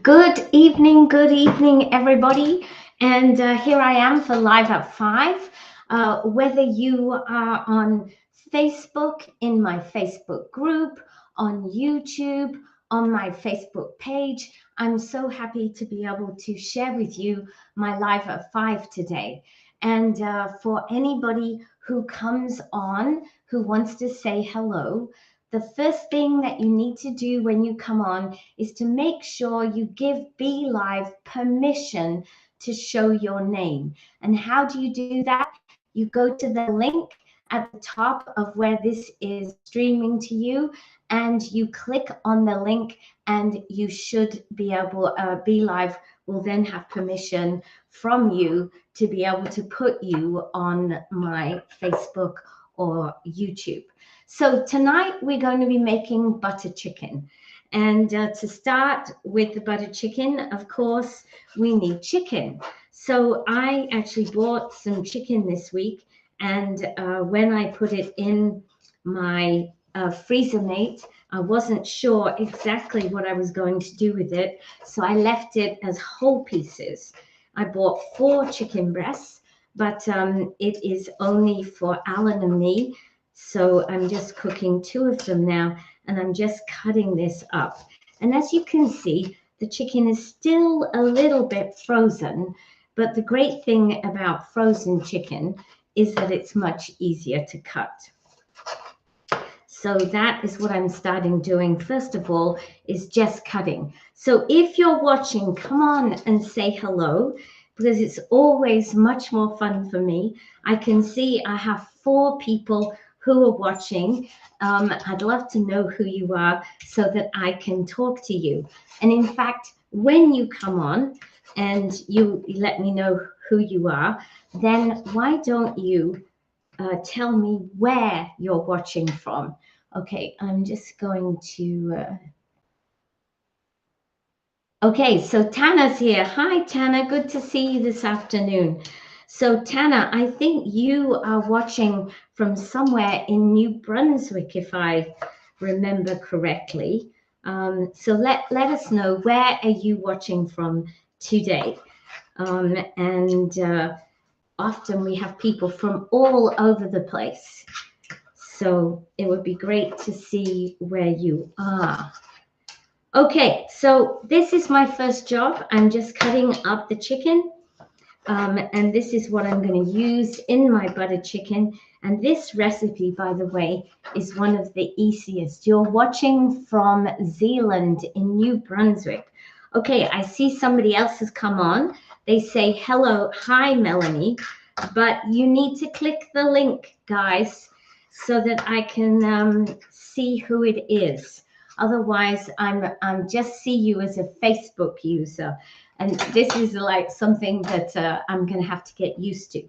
Good evening, everybody. And here I am for Live at 5. Whether you are on Facebook, in my Facebook group, on YouTube, on my Facebook page, I'm so happy to be able to share with you my Live at 5 today. And for anybody who comes on who wants to say hello, the first thing that you need to do when you come on is to make sure you give BeLive permission to show your name. And how do you do that? You go to the link at the top of where this is streaming to you, and you click on the link, and you should be able, BeLive will then have permission from you to be able to put you on my Facebook or YouTube. So tonight we're going to be making butter chicken. And to start with the butter chicken, of course, we need chicken. So I actually bought some chicken this week, and when I put it in my freezer mate, I wasn't sure exactly what I was going to do with it, so I left it as whole pieces. I bought 4 chicken breasts, but it is only for Alan and me, so I'm just cooking 2 of them now, and I'm just cutting this up. And as you can see, the chicken is still a little bit frozen, but the great thing about frozen chicken is that it's much easier to cut. So that is what I'm starting doing. First of all, is just cutting. So if you're watching, come on and say hello, because it's always much more fun for me. I can see I have 4 people who are watching. I'd love to know who you are so that I can talk to you. And in fact, when you come on and you let me know who you are, then why don't you tell me where you're watching from? Okay, I'm just going to... Okay, so Tana's here. Hi, Tana. Good to see you this afternoon. So, Tana, I think you are watching from somewhere in New Brunswick, if I remember correctly. So let us know, where are you watching from today? Often we have people from all over the place. So it would be great to see where you are. Okay, so this is my first job. I'm just cutting up the chicken. And this is what I'm going to use in my butter chicken. And this recipe, by the way, is one of the easiest. You're watching from Zealand in New Brunswick. Okay, I see somebody else has come on. They say, hello, hi, Melanie. But you need to click the link, guys, so that I can see who it is. Otherwise, I'm just see you as a Facebook user. And this is like something that I'm going to have to get used to.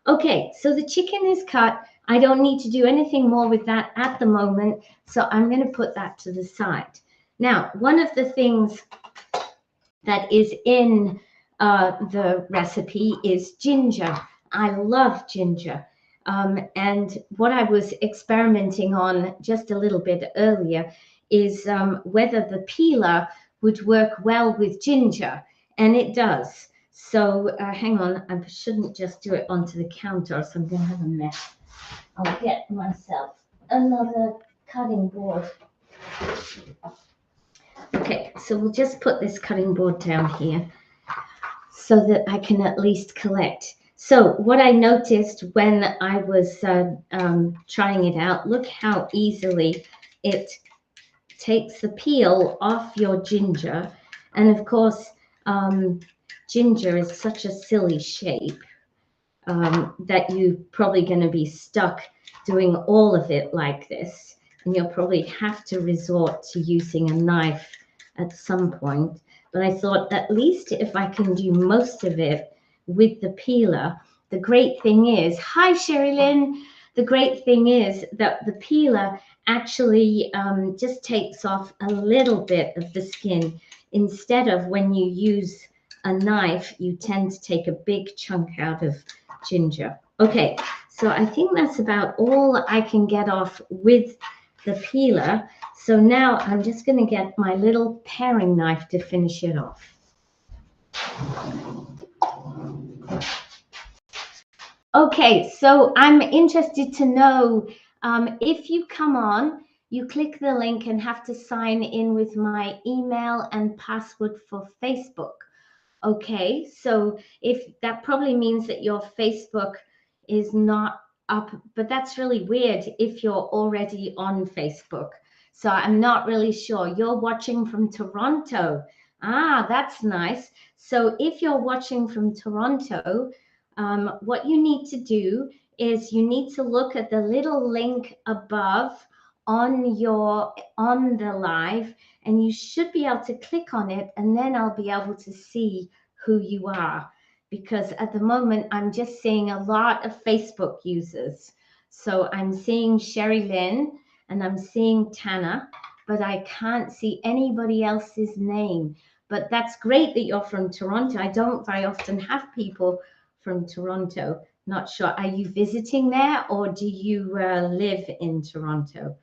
Okay, so the chicken is cut. I don't need to do anything more with that at the moment. So I'm going to put that to the side. Now, one of the things that is in the recipe is ginger. I love ginger. And what I was experimenting on just a little bit earlier is whether the peeler would work well with ginger, and it does. So hang on, I shouldn't just do it onto the counter, so I'm going to have a mess. I'll get myself another cutting board. Okay, so we'll just put this cutting board down here so that I can at least collect. So what I noticed when I was trying it out, look how easily it takes the peel off your ginger. And of course, ginger is such a silly shape that you're probably going to be stuck doing all of it like this. And you'll probably have to resort to using a knife at some point. But I thought, at least if I can do most of it with the peeler, the great thing is, hi, Sherry Lynn. The great thing is that the peeler actually just takes off a little bit of the skin. Instead of when you use a knife, you tend to take a big chunk out of ginger. Okay, so I think that's about all I can get off with the peeler. So now I'm just going to get my little paring knife to finish it off. Okay, so I'm interested to know if you come on, you click the link and have to sign in with my email and password for Facebook. Okay, so if that probably means that your Facebook is not up, but that's really weird if you're already on Facebook. So I'm not really sure. You're watching from Toronto. Ah, that's nice. So if you're watching from Toronto, what you need to do is you need to look at the little link above on the live, and you should be able to click on it, and then I'll be able to see who you are, because at the moment I'm just seeing a lot of Facebook users. So I'm seeing Sherry Lynn and I'm seeing Tana, but I can't see anybody else's name. But that's great that you're from Toronto. I don't very often have people from Toronto. Not sure. Are you visiting there, or do you live in Toronto?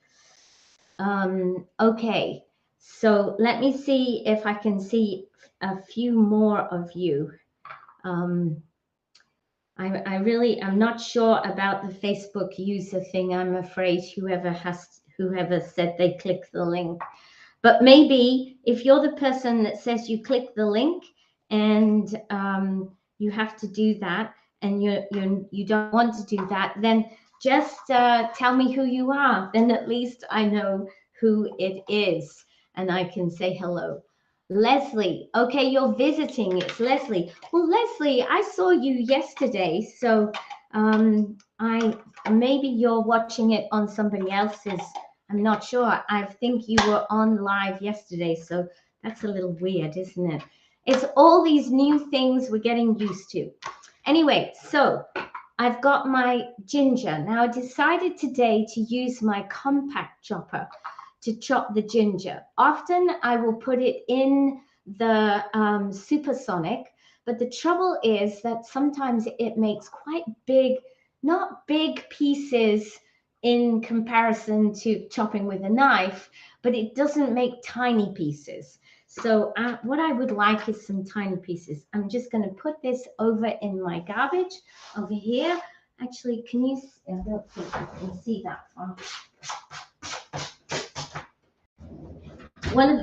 Okay, so let me see if I can see a few more of you. I'm not sure about the Facebook user thing. I'm afraid whoever said they click the link. But maybe if you're the person that says you click the link and you have to do that, and you don't want to do that, then just tell me who you are. Then at least I know who it is and I can say hello. Leslie, okay, you're visiting. It's Leslie. Well, Leslie, I saw you yesterday, so maybe you're watching it on somebody else's. I'm not sure. I think you were on live yesterday, so that's a little weird, isn't it? It's all these new things we're getting used to. Anyway, so I've got my ginger. Now I decided today to use my compact chopper to chop the ginger. Often I will put it in the supersonic, but the trouble is that sometimes it makes quite big, not big pieces in comparison to chopping with a knife, but it doesn't make tiny pieces. So what I would like is some tiny pieces. I'm just going to put this over in my garbage over here. Actually, can you, I don't think you can see that one.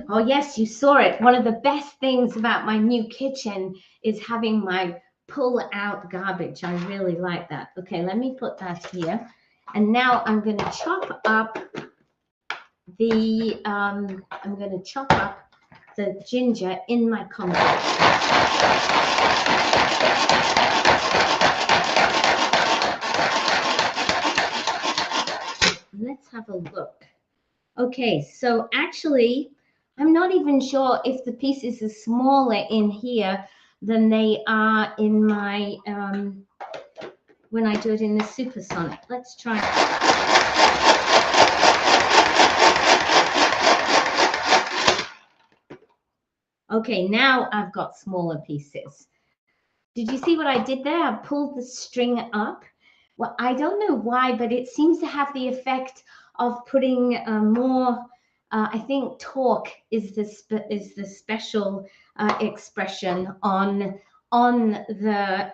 Oh yes, you saw it. One of the best things about my new kitchen is having my pull out garbage. I really like that. Okay, let me put that here. And now I'm going to chop up the ginger in my compact. Let's have a look. Okay, so actually, I'm not even sure if the pieces are smaller in here than they are in my, when I do it in the supersonic. Let's try. Okay, now I've got smaller pieces. Did you see what I did there? I pulled the string up. Well, I don't know why, but it seems to have the effect of putting more, I think torque is the special expression on the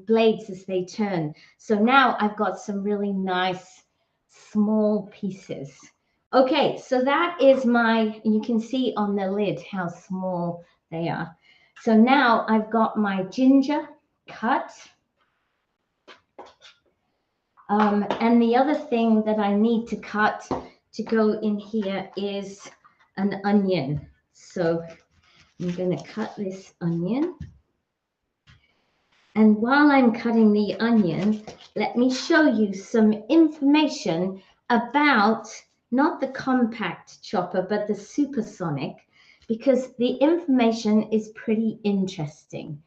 blades as they turn. So now I've got some really nice small pieces. Okay, so that is you can see on the lid how small they are. So now I've got my ginger cut. And the other thing that I need to cut to go in here is an onion. So I'm going to cut this onion. And while I'm cutting the onion, let me show you some information about not the compact chopper, but the supersonic, because the information is pretty interesting.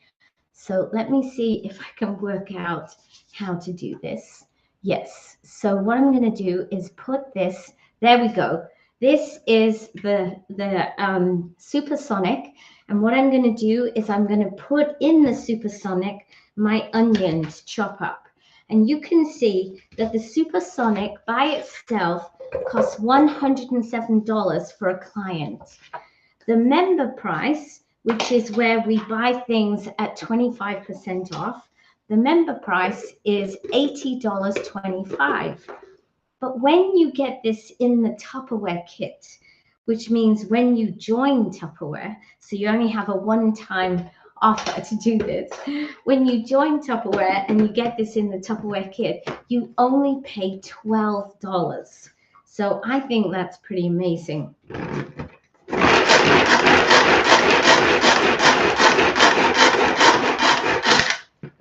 So let me see if I can work out how to do this. Yes, so what I'm going to do is put this, there we go. This is the supersonic, and what I'm going to do is I'm going to put in the supersonic my onions chop up. And you can see that the Supersonic by itself costs $107 for a client. The member price, which is where we buy things at 25% off, the member price is $80.25. But when you get this in the Tupperware kit, which means when you join Tupperware, so you only have a one-time offer to do this. When you join Tupperware and you get this in the Tupperware kit, you only pay $12. So I think that's pretty amazing.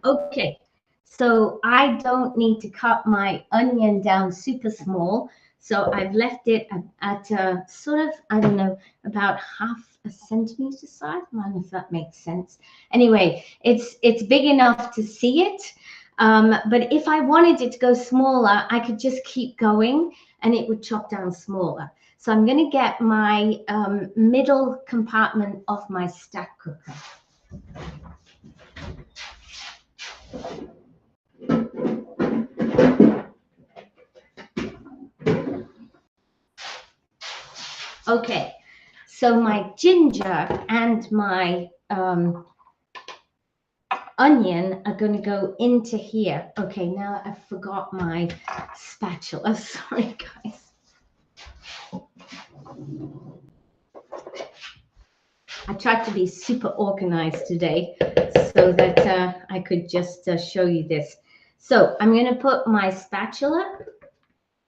Okay, so I don't need to cut my onion down super small. So I've left it at a sort of, I don't know, about half a centimeter size. I don't know if that makes sense. Anyway, it's big enough to see it. But if I wanted it to go smaller, I could just keep going and it would chop down smaller. So I'm going to get my middle compartment of my stack cooker. Okay, so my ginger and my onion are going to go into here. Okay, now I forgot my spatula. Sorry, guys. I tried to be super organized today so that I could just show you this. So I'm going to put my spatula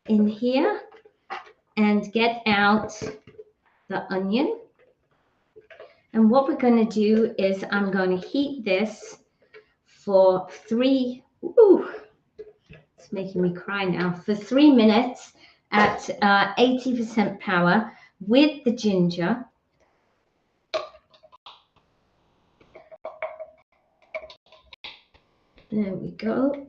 in here and get out the onion. And what we're going to do is I'm going to heat this for it's making me cry now, for 3 minutes at 80% power with the ginger. There we go.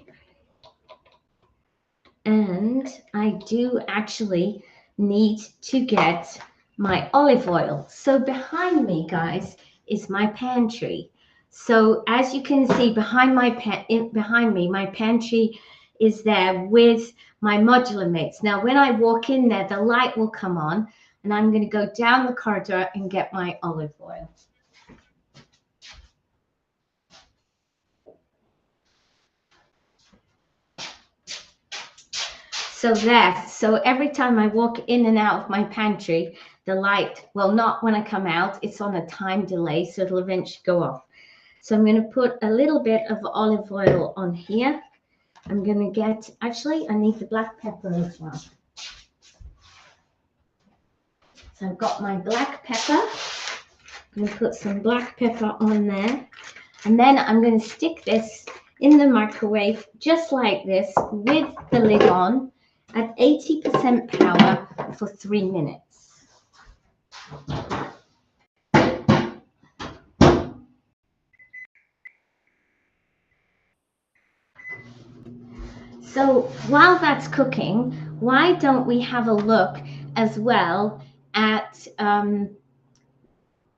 And I do actually need to get my olive oil. So behind me, guys, is my pantry. So as you can see behind me, my pantry is there with my modular mates. Now, when I walk in there, the light will come on, and I'm going to go down the corridor and get my olive oil. So there, so every time I walk in and out of my pantry, the light, well, not when I come out, it's on a time delay, so it'll eventually go off. So I'm going to put a little bit of olive oil on here. I'm going to get, actually, I need the black pepper as well. So I've got my black pepper. I'm going to put some black pepper on there. And then I'm going to stick this in the microwave just like this with the lid on at 80% power for 3 minutes. So while that's cooking, why don't we have a look as well at the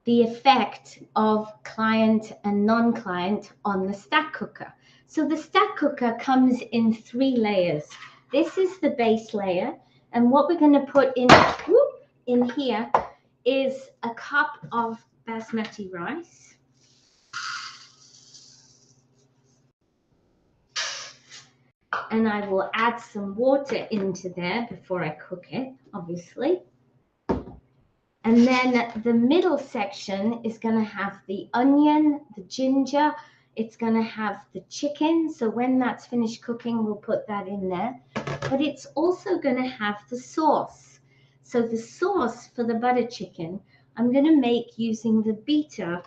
effect of client and non-client on the stack cooker. So the stack cooker comes in 3 layers. This is the base layer, and what we're going to put in here is a cup of basmati rice. And I will add some water into there before I cook it, obviously. And then the middle section is going to have the onion, the ginger. It's going to have the chicken. So when that's finished cooking, we'll put that in there. But it's also going to have the sauce. So the sauce for the butter chicken, I'm going to make using the beater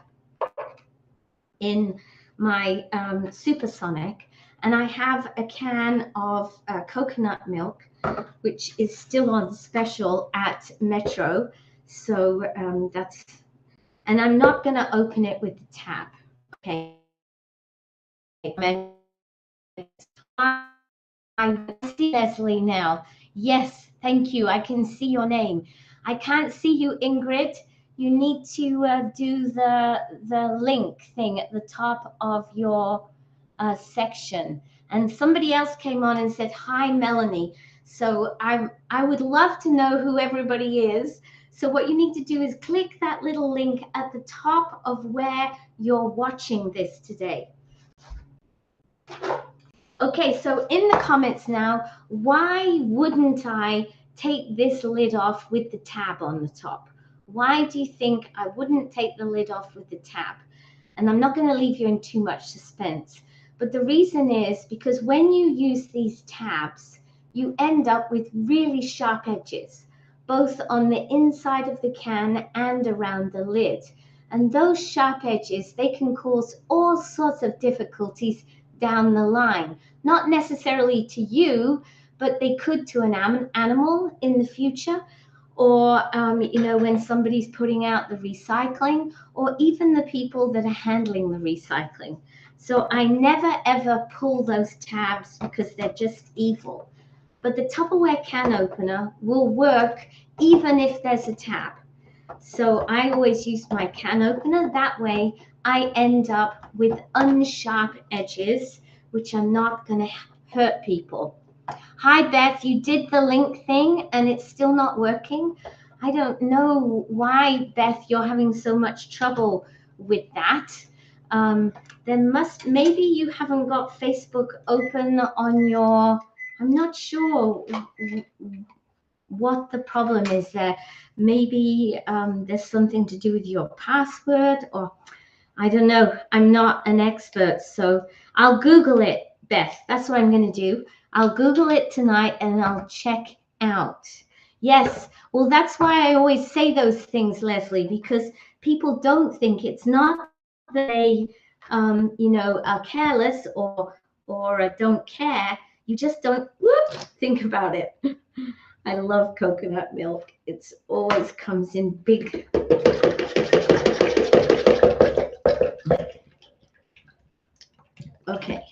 in my Supersonic. And I have a can of coconut milk, which is still on special at Metro. So that's, and I'm not going to open it with the tap. Okay. I see Leslie now. Yes, thank you. I can see your name. I can't see you, Ingrid. You need to do the link thing at the top of your section. And somebody else came on and said, hi, Melanie. So I would love to know who everybody is. So what you need to do is click that little link at the top of where you're watching this today. Okay, so in the comments now, why wouldn't I take this lid off with the tab on the top? Why do you think I wouldn't take the lid off with the tab? And I'm not going to leave you in too much suspense. But the reason is because when you use these tabs, you end up with really sharp edges, both on the inside of the can and around the lid. And those sharp edges, they can cause all sorts of difficulties down the line. Not necessarily to you, but they could to an animal in the future, or when somebody's putting out the recycling, or even the people that are handling the recycling. So I never ever pull those tabs because they're just evil. But the Tupperware can opener will work even if there's a tab. So I always use my can opener. That way I end up with unsharp edges, which are not going to hurt people. Hi, Beth, you did the link thing and it's still not working. I don't know why, Beth, you're having so much trouble with that. Maybe you haven't got Facebook open on your, I'm not sure what the problem is there. Maybe there's something to do with your password, or I don't know. I'm not an expert, so I'll Google it, Beth. That's what I'm going to do. I'll Google it tonight and I'll check out. Yes, well, that's why I always say those things, Leslie, because people don't think, it's not that they, are careless or don't care. You just don't think about it. I love coconut milk. It always comes in big. Okay,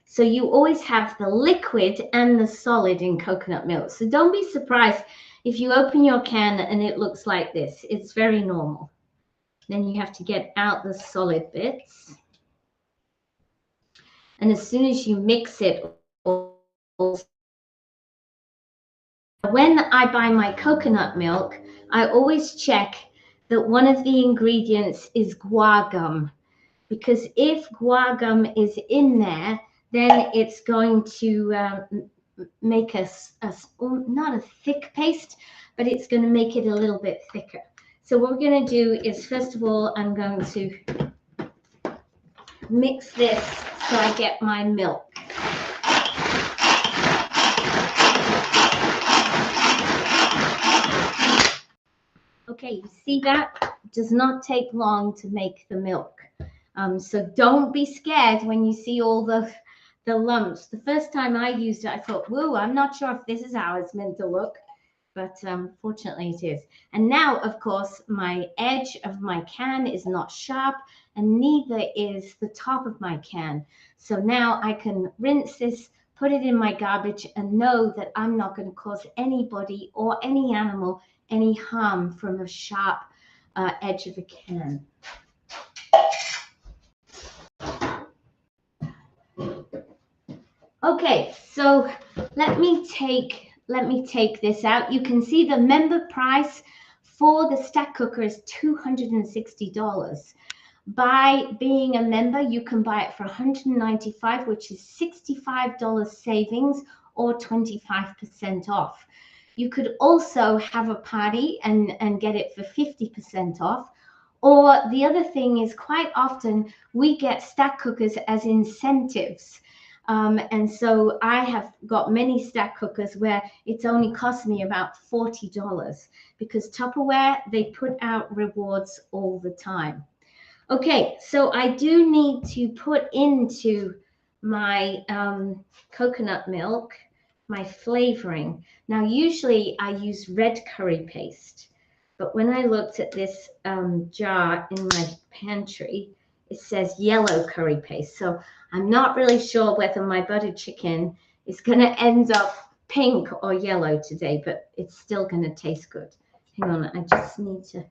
so you always have the liquid and the solid in coconut milk. So don't be surprised if you open your can and it looks like this. It's very normal. Then you have to get out the solid bits. And as soon as you mix it, when I buy my coconut milk, I always check that one of the ingredients is guar gum. Because if guar gum is in there, then it's going to make not a thick paste, but it's going to make it a little bit thicker. So what we're going to do is, first of all, I'm going to mix this so I get my milk. Okay, you see that? It does not take long to make the milk. So don't be scared when you see all the lumps. The first time I used it, I thought, whoa, I'm not sure if this is how it's meant to look, but fortunately it is. And now, of course, my edge of my can is not sharp, and neither is the top of my can. So now I can rinse this, put it in my garbage, and know that I'm not going to cause anybody or any animal any harm from a sharp edge of a can. Okay, so let me take this out. You can see the member price for the stack cooker is $260. By being a member, you can buy it for $195, which is $65 savings or 25% off. You could also have a party and get it for 50% off. Or the other thing is, quite often we get stack cookers as incentives. And so I have got many stack cookers where it's only cost me about $40 because Tupperware, they put out rewards all the time. Okay, so I do need to put into my coconut milk my flavoring. Now, usually I use red curry paste, but when I looked at this jar in my pantry, it says yellow curry paste. So I'm not really sure whether my butter chicken is going to end up pink or yellow today, but it's still going to taste good. Hang on, I just need to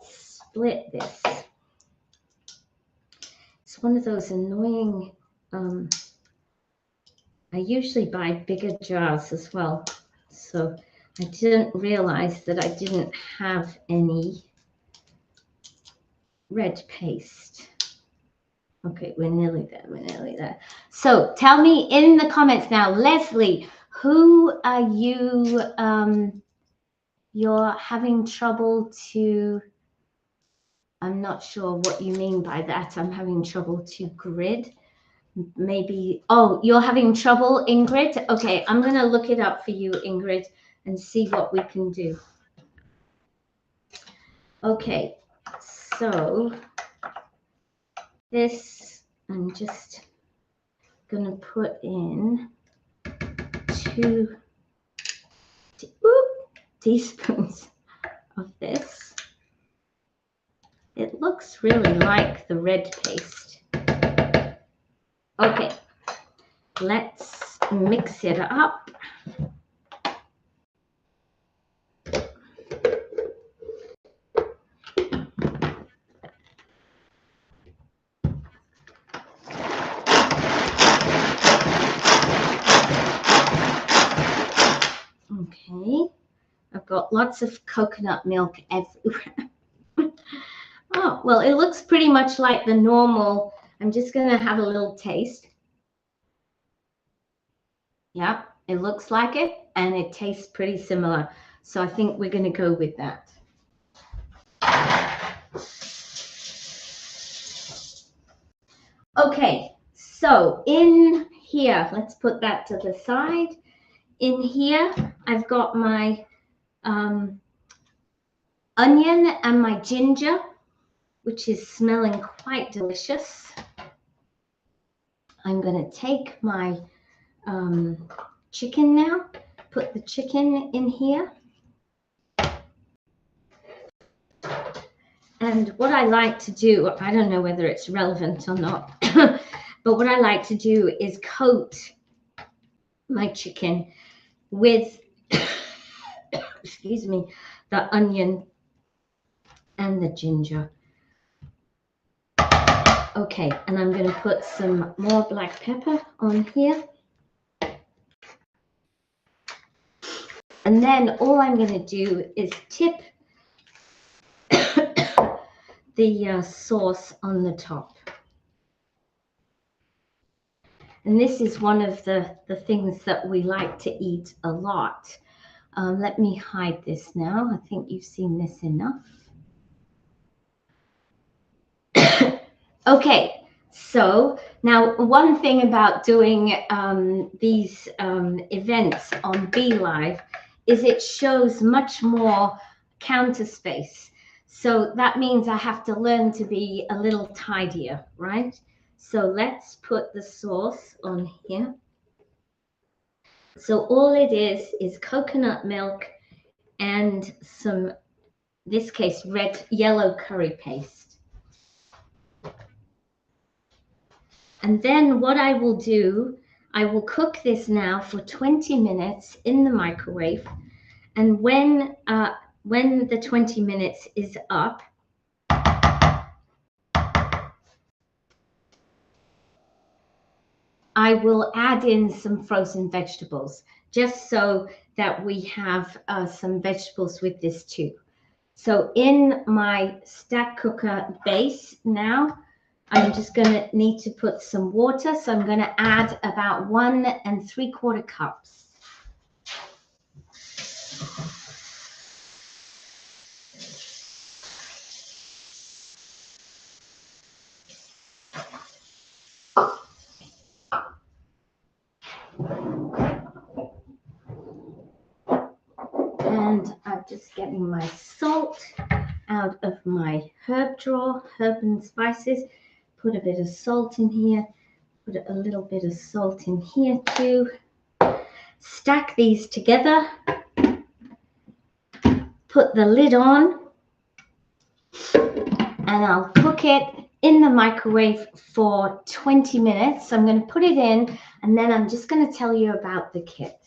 split this. It's one of those annoying I usually buy bigger jars as well. So I didn't realize that I didn't have any red paste. Okay, we're nearly there. We're nearly there. So tell me in the comments now, Leslie, who are you? You're having trouble to. I'm not sure what you mean by that. I'm having trouble to grid. Maybe. Oh, you're having trouble, Ingrid? Okay, I'm going to look it up for you, Ingrid, and see what we can do. Okay, so this, I'm just going to put in 2 teaspoons of this. It looks really like the red paste. Okay, let's mix it up. Okay, I've got lots of coconut milk everywhere. Oh, well, it looks pretty much like the normal. I'm just going to have a little taste. Yeah, it looks like it, and it tastes pretty similar. So I think we're going to go with that. Okay, so in here, let's put that to the side. In here, I've got my onion and my ginger, which is smelling quite delicious. I'm going to take my chicken now, put the chicken in here. And what I like to do, I don't know whether it's relevant or not, but what I like to do is coat my chicken with, excuse me, the onion and the ginger. Okay, and I'm going to put some more black pepper on here. And then all I'm going to do is tip the sauce on the top. And this is one of the things that we like to eat a lot. Let me hide this now. I think you've seen this enough. Okay, so now one thing about doing these events on BeLive is it shows much more counter space. So that means I have to learn to be a little tidier, right? So let's put the sauce on here. So all it is coconut milk and some, in this case, yellow curry paste. And then what I will do, I will cook this now for 20 minutes in the microwave. And when the 20 minutes is up, I will add in some frozen vegetables, just so that we have some vegetables with this too. So in my stack cooker base now, I'm just going to need to put some water. So I'm going to add about 1 3/4 cups. And I'm just getting my salt out of my herb drawer, herb and spices. Put a bit of salt in here. Put a little bit of salt in here too. Stack these together. Put the lid on. And I'll cook it in the microwave for 20 minutes. So I'm going to put it in, and then I'm just going to tell you about the kit.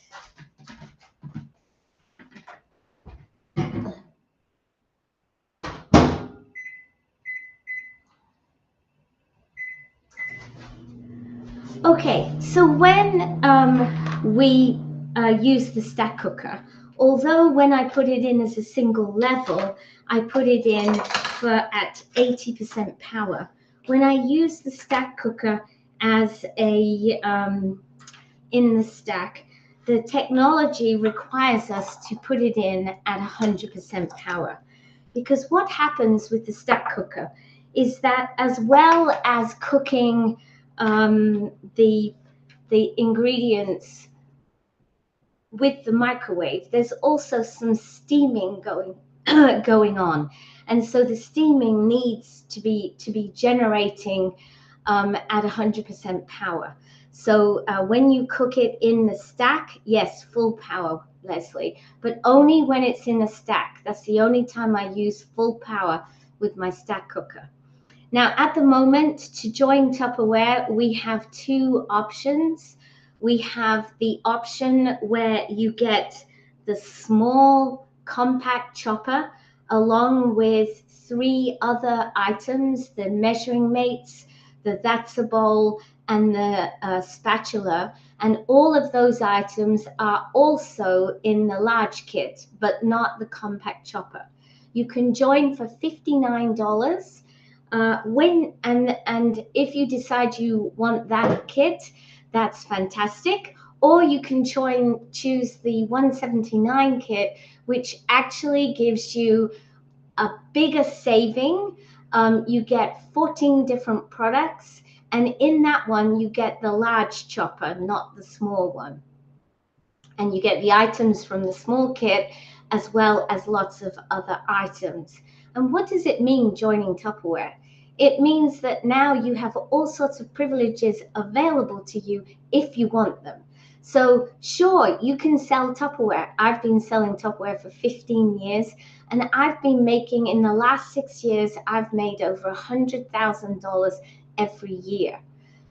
Okay, so when we use the stack cooker, although when I put it in as a single level, I put it in at 80% power. When I use the stack cooker as a in the stack, the technology requires us to put it in at 100% power. Because what happens with the stack cooker is that, as well as cooking the ingredients with the microwave, there's also some steaming going going on, and so the steaming needs to be generating at 100% power. So when you cook it in the stack, yes, full power, Leslie, but only when it's in a stack. That's the only time I use full power with my stack cooker. Now, at the moment, to join Tupperware, we have two options. We have the option where you get the small compact chopper along with three other items, the measuring mates, the That's a Bowl, and the spatula. And all of those items are also in the large kit, but not the compact chopper. You can join for $59. And if you decide you want that kit, that's fantastic. Or you can choose the 179 kit, which actually gives you a bigger saving. You get 14 different products, and in that one you get the large chopper, not the small one. And you get the items from the small kit as well as lots of other items. And what does it mean joining Tupperware? It means that now you have all sorts of privileges available to you if you want them. So sure, you can sell Tupperware. I've been selling Tupperware for 15 years, and I've been making, in the last 6 years, I've made over $100,000 every year.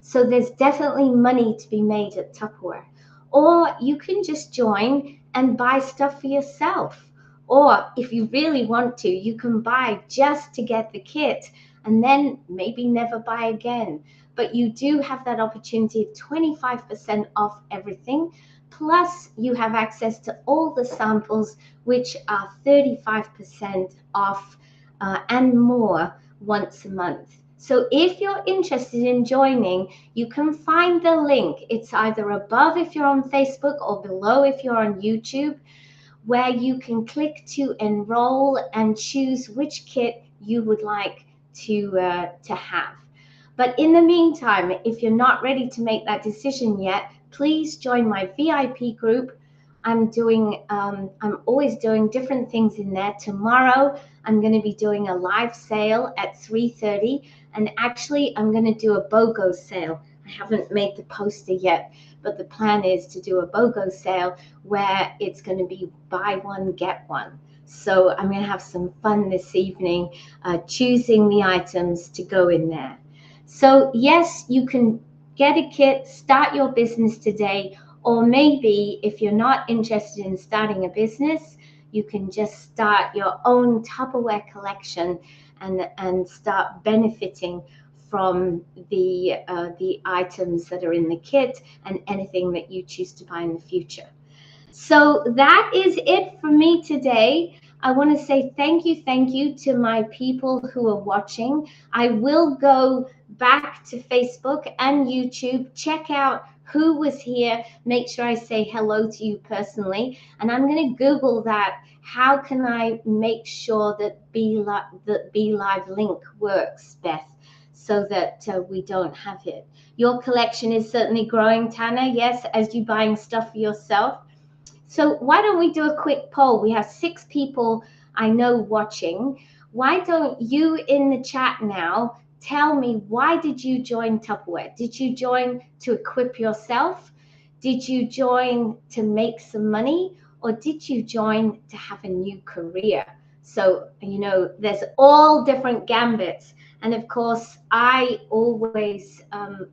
So there's definitely money to be made at Tupperware. Or you can just join and buy stuff for yourself. Or if you really want to, you can buy just to get the kit and then maybe never buy again. But you do have that opportunity of 25% off everything. Plus, you have access to all the samples, which are 35% off and more once a month. So if you're interested in joining, you can find the link. It's either above if you're on Facebook or below if you're on YouTube, where you can click to enroll and choose which kit you would like to have. But in the meantime, if you're not ready to make that decision yet, please join my VIP group. I'm always doing different things in there. Tomorrow, I'm going to be doing a live sale at 3:30, and actually, I'm going to do a BOGO sale. I haven't made the poster yet, but the plan is to do a BOGO sale where it's going to be buy one, get one. So I'm going to have some fun this evening choosing the items to go in there. So yes, you can get a kit, start your business today, or maybe if you're not interested in starting a business, you can just start your own Tupperware collection and start benefiting from the items that are in the kit and anything that you choose to buy in the future. So that is it for me today. I want to say thank you to my people who are watching. I will go back to Facebook and YouTube, check out who was here, make sure I say hello to you personally, and I'm going to Google that. How can I make sure that BeLive link works, Beth, so that we don't have it? Your collection is certainly growing, Tana, yes, as you buying stuff for yourself. So why don't we do a quick poll? We have 6 people I know watching. Why don't you in the chat now tell me, why did you join Tupperware? Did you join to equip yourself? Did you join to make some money? Or did you join to have a new career? So, you know, there's all different gambits. And of course, I always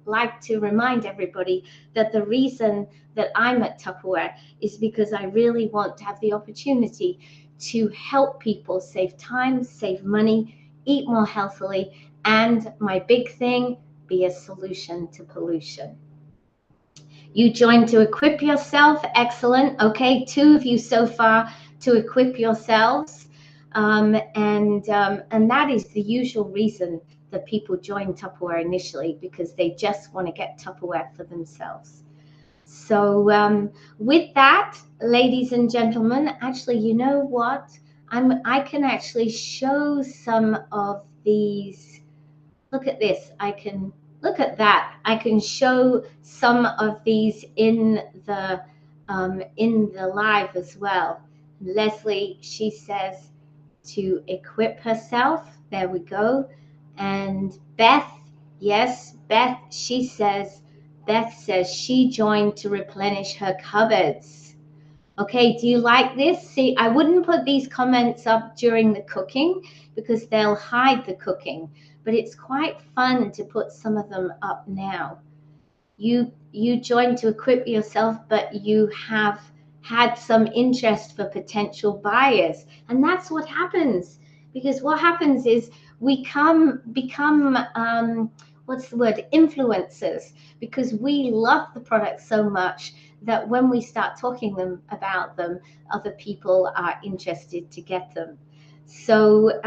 like to remind everybody that the reason that I'm at Tupperware is because I really want to have the opportunity to help people save time, save money, eat more healthily, and my big thing, be a solution to pollution. You joined to equip yourself. Excellent. Okay, 2 of you so far to equip yourselves. And that is the usual reason that people join Tupperware initially, because they just want to get Tupperware for themselves. So with that, ladies and gentlemen, actually, you know what? I can actually show some of these. Look at this. Look at that. I can show some of these in the live as well. Leslie, she says to equip herself. There we go. And Beth, yes, Beth says she joined to replenish her cupboards. Okay, do you like this? See, I wouldn't put these comments up during the cooking because they'll hide the cooking, but it's quite fun to put some of them up now. You joined to equip yourself, but you have had some interest for potential buyers. And that's what happens, because what happens is we become what's the word, influencers, because we love the product so much that when we start talking about them, other people are interested to get them. So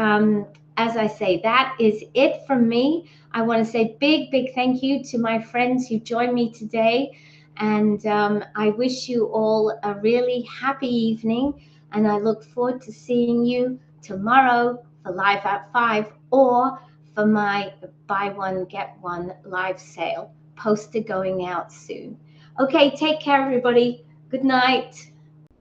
as I say, that is it from me. I want to say big thank you to my friends who joined me today. And I wish you all a really happy evening. And I look forward to seeing you tomorrow for Live at 5, or for my buy one, get one live sale. Poster going out soon. Okay, take care, everybody. Good night.